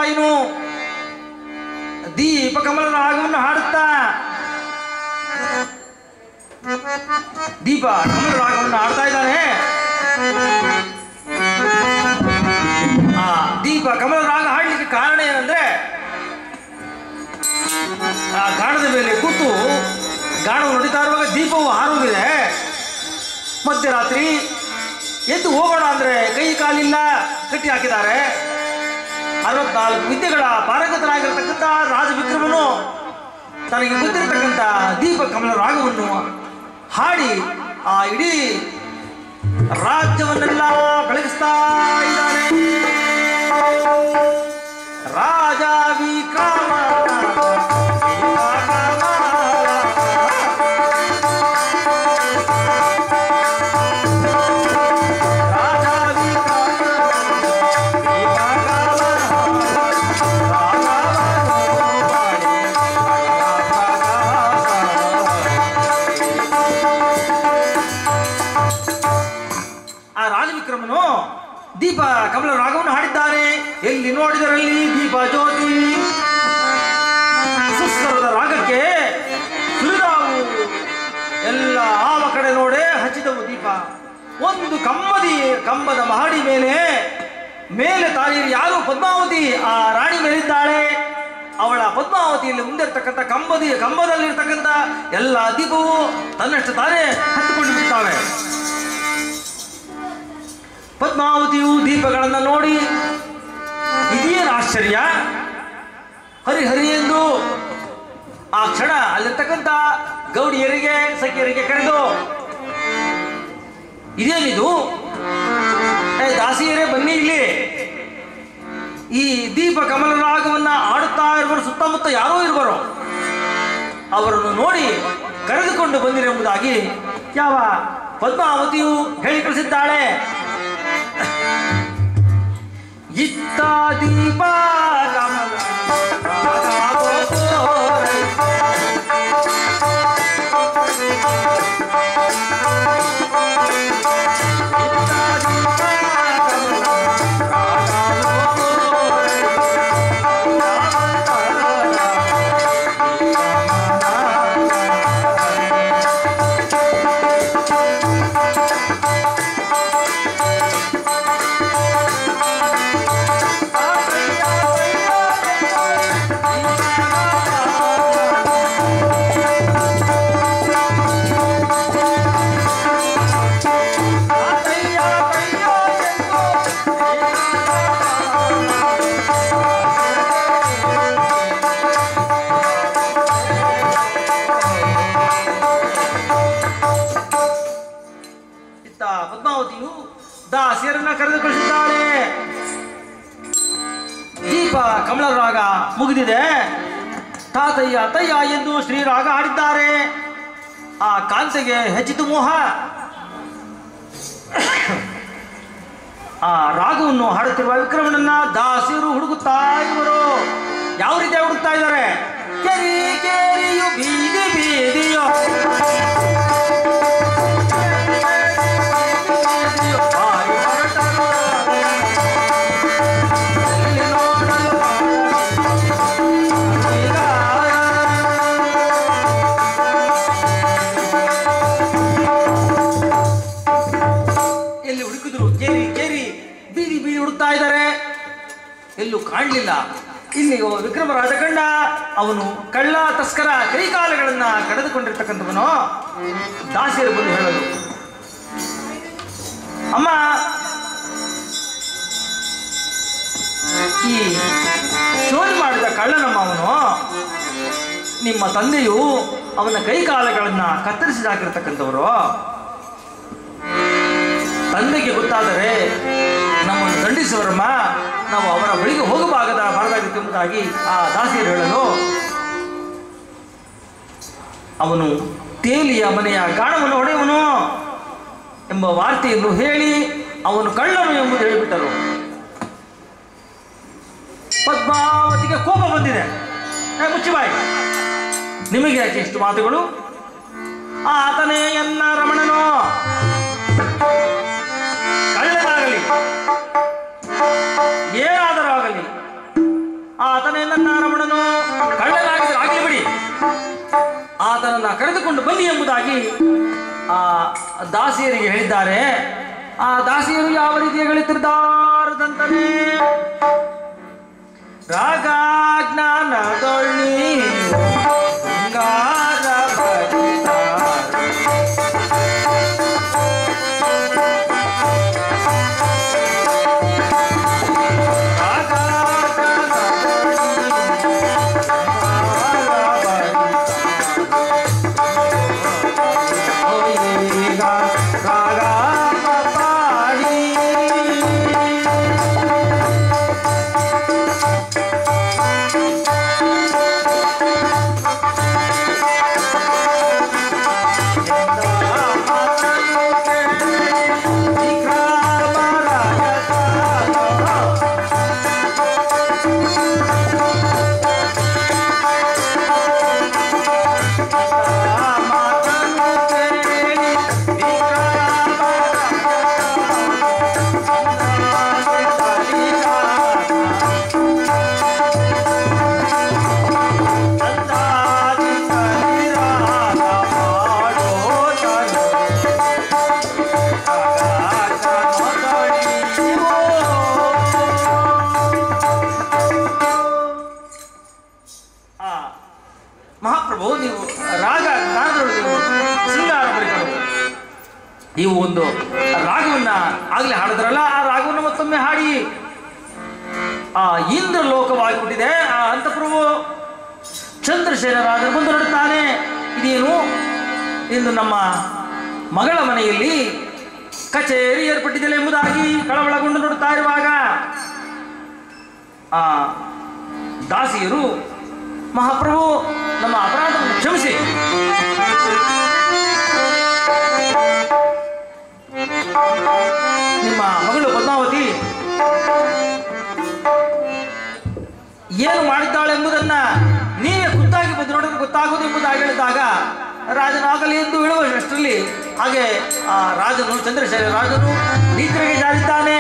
ರಾಯನು ದೀಪ ಕಮಲ ರಾಗವನ್ನು ಹಾಡುತ್ತಾ ದೀಪ ಕಮಲ ರಾಗವನ್ನು ಹಾಡ್ತಾ ಇದ್ದಾನೆ. ಆ ದೀಪ ಕಮಲ ರಾಗ ಹಾಡಲಿಕ್ಕೆ ಕಾರಣ ಏನಂದ್ರೆ, ಆ ಗಾಣದ ಮೇಲೆ ಕೂತು ಗಾಣವು ನಡೀತಾ ಇರುವಾಗ ದೀಪವು ಹಾರುವುದಿದೆ. ಮಧ್ಯರಾತ್ರಿ ಎದ್ದು ಹೋಗೋಣ ಅಂದ್ರೆ ಕೈ ಕಾಲಿಲ್ಲ, ಕಟ್ಟಿ ಹಾಕಿದ್ದಾರೆ. 64 ವಿದ್ಯೆಗಳ ಪಾರಂಗತನಾಗಿರ್ತಕ್ಕಂಥ ರಾಜವಿಕ್ರಮನು ತನಗೆ ಗೊತ್ತಿರತಕ್ಕಂಥ ದೀಪ ಕಮಲ ರಾಗವನ್ನು ಹಾಡಿ ಆ ಇಡೀ ರಾಜ್ಯವನ್ನೆಲ್ಲ ಬೆಳಗಿಸ್ತಾ ಇದ್ದಾನೆ. ರಾಜ ವಿಕ್ರಮ ದೀಪ ಕಮಲ ರಾಗವನ್ನು ಹಾಡಿದ್ದಾನೆ. ಎಲ್ಲಿ ನೋಡಿದರಲ್ಲಿ ದೀಪ ಜ್ಯೋತಿ. ಸುಸ್ವರದ ರಾಗಕ್ಕೆ ಸುರಿದಾವು ಎಲ್ಲ ಆವ ಕಡೆ ನೋಡೇ ಹಚ್ಚಿದವು ದೀಪ. ಒಂದು ಕಂಬದ ಮಹಡಿ ಮೇಲೆ ತಾಯಿ ಯಾರು ಪದ್ಮಾವತಿ ಆ ರಾಣಿ ಮೇಲಿದ್ದಾಳೆ. ಅವಳ ಪದ್ಮಾವತಿಯಲ್ಲಿ ಮುಂದಿರ್ತಕ್ಕಂಥ ಕಂಬದಲ್ಲಿರ್ತಕ್ಕಂಥ ಎಲ್ಲ ದೀಪವು ತನ್ನಷ್ಟು ತಾನೇ ಹತ್ತುಕೊಂಡು ಬಿಡ್ತಾವೆ. ಪದ್ಮಾವತಿಯು ದೀಪಗಳನ್ನು ನೋಡಿ ಇದೇನು ಆಶ್ಚರ್ಯ, ಹರಿ ಎಂದು ಆ ಕ್ಷಣ ಅಲ್ಲಿರ್ತಕ್ಕಂಥ ಗೌಡಿಯರಿಗೆ ಸಖಿಯರಿಗೆ ಕರೆದು, ಇದೇನಿದು, ದಾಸಿಯರೇ ಬನ್ನಿ ಇಲ್ಲಿ. ಈ ದೀಪ ಕಮಲ ರಾಗವನ್ನ ಆಡುತ್ತಾ ಇರುವರು ಸುತ್ತಮುತ್ತ ಯಾರೋ ಇರುವರು, ಅವರನ್ನು ನೋಡಿ ಕರೆದುಕೊಂಡು ಬಂದಿರೆಂಬುದಾಗಿ ಯಾವ ಪದ್ಮಾವತಿಯು ಹೇಳಿ ಕಳಿಸಿದ್ದಾಳೆ. ಇತ್ತ ದೀಪ ಪದ್ಮಾವತಿಯು ದಾಸಿಯರನ್ನ ಕರೆದು ಕಳಿಸಿದ್ದಾಳೆ. ದೀಪ ಕಮಲ ರಾಗ ಮುಗಿದಿದೆ. ತಾತಯ್ಯ ತಯ್ಯ ಎಂದು ಶ್ರೀರಾಗ ಹಾಡಿದ್ದಾರೆ. ಆ ಕಾಂತೆಗೆ ಹೆಚ್ಚಿತು ಮೋಹ. ಆ ರಾಗವನ್ನು ಹಾಡುತ್ತಿರುವ ವಿಕ್ರಮನನ್ನ ದಾಸಿಯರು ಹುಡುಗುತ್ತಾ ಇವರು. ಯಾವ ರೀತಿ ಹುಡುಕ್ತಾ ಇದ್ದಾರೆ? ಕೆರಿ ಕೆರಿಯು ಬೀದಿ ಬೀದಿಯೋ ಇದ್ದಾರೆ. ಎಲ್ಲೂ ಕಾಣಲಿಲ್ಲ. ಇಲ್ಲಿ ವಿಕ್ರಮ ರಾಜಕಂಡ ಅವನು ಕಳ್ಳ ತಸ್ಕರ ಕೈಕಾಲುಗಳನ್ನ ಕಳೆದುಕೊಂಡಿರ್ತಕ್ಕಂಥವನು. ದಾಸಿಯರು ಬಂದು ಹೇಳಲು, ಅಮ್ಮ, ಈ ಚೋರಿ ಮಾಡಿದ ಕಳ್ಳನಮ್ಮ ಅವನು. ನಿಮ್ಮ ತಂದೆಯು ಅವನ ಕೈಕಾಲುಗಳನ್ನ ಕತ್ತರಿಸಿದಾಕಿರ್ತಕ್ಕಂಥವರು. ತಂದೆಗೆ ಗೊತ್ತಾದರೆ ನಮ್ಮನ್ನು ದಂಡಿಸುವರಮ್ಮ, ನಾವು ಅವರ ಬಳಿಗೆ ಬಾರದಾಗಿತ್ತು ಎಂಬುದಾಗಿ ಆ ದಾಸಿಯರು ಹೇಳಲು, ಅವನು ತೇಲಿಯ ಮನೆಯ ಗಾಣವನ್ನು ಹೊಡೆಯುವನು ಎಂಬ ವಾರ್ತೆಯನ್ನು ಹೇಳಿ ಅವನು ಕಳ್ಳನು ಎಂಬುದು ಹೇಳಿಬಿಟ್ಟರು. ಪದ್ಮಾವತಿಗೆ ಕೋಪ ಬಂದಿದೆ. ಮುಚ್ಚಿಬಾಯಿ, ನಿಮಗೆ ಯಾಕೆ ಎಷ್ಟು ಮಾತುಗಳು? ಆತನೇ ಎನ್ನ ರಮಣನು, ಕಳ್ಳನಾಗಲಿ ಏನಾದರೂ ಆಗಲಿ ಕರೆದುಕೊಂಡು ಬನ್ನಿ ಎಂಬುದಾಗಿ ಆ ದಾಸಿಯರಿಗೆ ಹೇಳಿದ್ದಾರೆ. ಆ ದಾಸಿಯರು ಯಾವ ರೀತಿ ಹೇಳುತ್ತಿದ್ದಾರದಂತಲೇ ರಾಗ ಜ್ಞಾನದೊಳ್ಳಿ ಬಂಗಾರ ನೀವು ಒಂದು ರಾಗವನ್ನ ಆಗ್ಲೇ ಹಾಡಿದ್ರಲ್ಲ, ಆ ರಾಗವನ್ನು ಮತ್ತೊಮ್ಮೆ ಹಾಡಿ. ಆ ಇಂದ್ರ ಲೋಕವಾಗಿಬಿಟ್ಟಿದೆ. ಆ ಅಂತಃಪ್ರಭು ಚಂದ್ರಶೇಖರ ಬಂದು ನೋಡುತ್ತಾನೆ, ಇದೇನು ಇಂದು ನಮ್ಮ ಮಗಳ ಮನೆಯಲ್ಲಿ ಕಚೇರಿ ಏರ್ಪಟ್ಟಿದೆ ಎಂಬುದಾಗಿ ಕಳವಳಗೊಂಡು ನೋಡುತ್ತಾ ಇರುವಾಗ ಆ ದಾಸಿಯರು, ಮಹಾಪ್ರಭು ನಮ್ಮ ಅಪರಾಧವನ್ನು ಕ್ಷಮಿಸಿ, ನಿಮ್ಮ ಮಗಳು ಪದ್ಮಾವತಿ ಏನು ಮಾಡಿದ್ದಾಳೆ ಎಂಬುದನ್ನ ನೀವೇ ಖುದ್ದಾಗಿ ಬಂದು ನೋಡಿದ್ರೆ ಗೊತ್ತಾಗುವುದು ಎಂಬುದಾಗಿ ಹೇಳಿದಾಗ ರಾಜನಾಗಲಿ ಎಂದು ಹೇಳುವಷ್ಟರಲ್ಲಿ ಹಾಗೆ ಆ ರಾಜನು, ಚಂದ್ರಶೇಖರ ರಾಜನು ನಿದ್ರೆಗೆ ಜಾರಿದ್ದಾನೆ.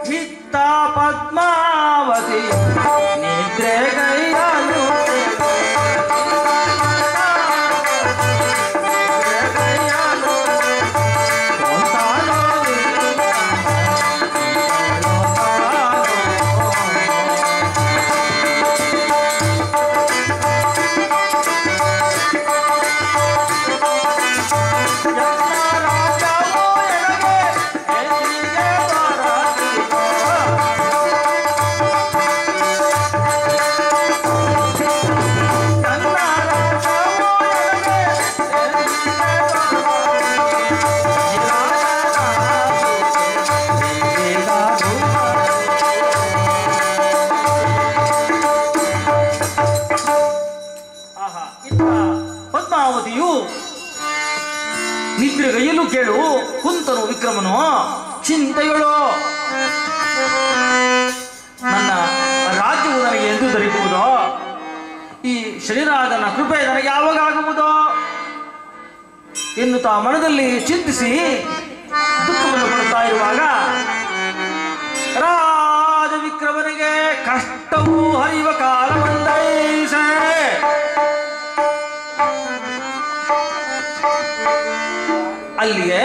ಮಿತ್ತ ಪದ್ಮಾವತಿ ನಿದ್ರೆಗೈಯಲು ನಿದ್ರೆಗೈಯಲು ಕೇಳು ಕುಂತನು ವಿಕ್ರಮನು ಚಿಂತೆಯಳು. ನನ್ನ ರಾಜ್ಯವು ನನಗೆ ಎಂದು ದೊರೆಯುವುದೋ, ಈ ಶನಿರಾಜನ ಕೃಪೆ ನನಗೆ ಯಾವಾಗ ಆಗುವುದೋ ಎನ್ನುತ್ತಾ ಮನದಲ್ಲಿ ಚಿಂತಿಸಿ ದುಃಖವನ್ನು ಪಡುತ್ತಾ ಇರುವಾಗ ರಾಜ ವಿಕ್ರಮನಿಗೆ ಕಷ್ಟವೂ ಹರಿಯುವ ಕಾಲ ಬಂದೈಸೆ. ಅಲ್ಲಿಗೆ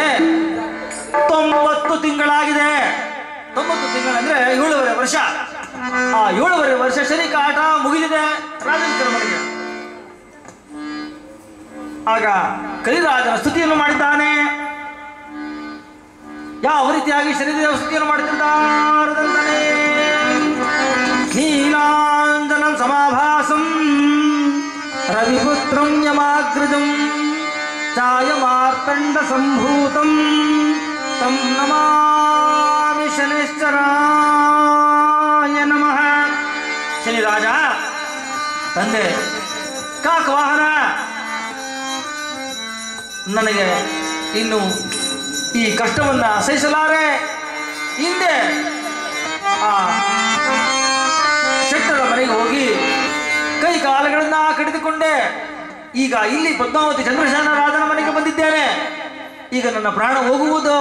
90 ತಿಂಗಳಾಗಿದೆ. 90 ತಿಂಗಳಂದ್ರೆ 7.5 ವರ್ಷ. ಆ 7.5 ವರ್ಷ ಶನಿ ಕಾಟ ಮುಗಿದಿದೆ ರಾಜವಿಕ್ರಮನಿಗೆ. ಆಗ ಕಲಿರಾಜನ ಸ್ತುತಿಯನ್ನು ಮಾಡಿದ್ದಾನೆ. ಯಾವ ರೀತಿಯಾಗಿ ಶನಿದೇವ ಸ್ತುತಿಯನ್ನು ಮಾಡುತ್ತಿದ್ದಾರದಂತಾನೆ. ನೀಲಾಂಜನಂ ಸಮಾಭಾಸಂ ರವಿಪುತ್ರಂ ಯಮಾಗ್ರಜಂ ಛಾಯಮಾರ್ತಂಡ ಸಂಭೂತಂ ತಂ ನಮಾಮಿ ಶನಿಶ್ಚರಾಯ ನಮಃ. ಶನಿರಾಜ ತಂದೆ ಕಾಕವಾಹನ, ನನಗೆ ಇನ್ನು ಈ ಕಷ್ಟವನ್ನ ಸಹಿಸಲಾರೆ. ಹಿಂದೆ ಆ ಶೆಟ್ಟರ ಮನೆಗೆ ಹೋಗಿ ಕೈ ಕಾಲುಗಳನ್ನ ಕಡಿದುಕೊಂಡೆ. ಈಗ ಇಲ್ಲಿ ಪದ್ಮಾವತಿ ಚಂದ್ರಶೇಖರ ರಾಜನ ಮನೆಗೆ ಬಂದಿದ್ದೇನೆ. ಈಗ ನನ್ನ ಪ್ರಾಣ ಹೋಗುವುದು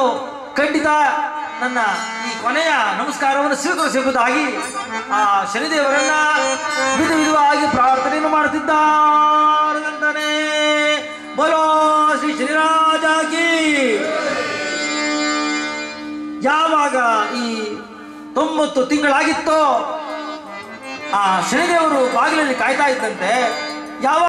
ಖಂಡಿತ. ನನ್ನ ಈ ಕೊನೆಯ ನಮಸ್ಕಾರವನ್ನು ಸ್ವೀಕರಿಸುವುದಾಗಿ ಆ ಶನಿದೇವರನ್ನ ವಿಧವಾಗಿ ಪ್ರಾರ್ಥನೆಯನ್ನು ಮಾಡುತ್ತಿದ್ದಾರೆ. ಇದ್ದಾನೆ. ಬೋಲೋ ಶ್ರೀ ಶ್ರೀರಾಜ ಕಿ. ಯಾವಾಗ ಈ 90 ತಿಂಗಳಾಗಿತ್ತೋ ಆ ಶನಿದೇವರು ಬಾಗಿಲಲ್ಲಿ ಕಾಯ್ತಾ ಇದ್ದಂತೆ. ಯಾವ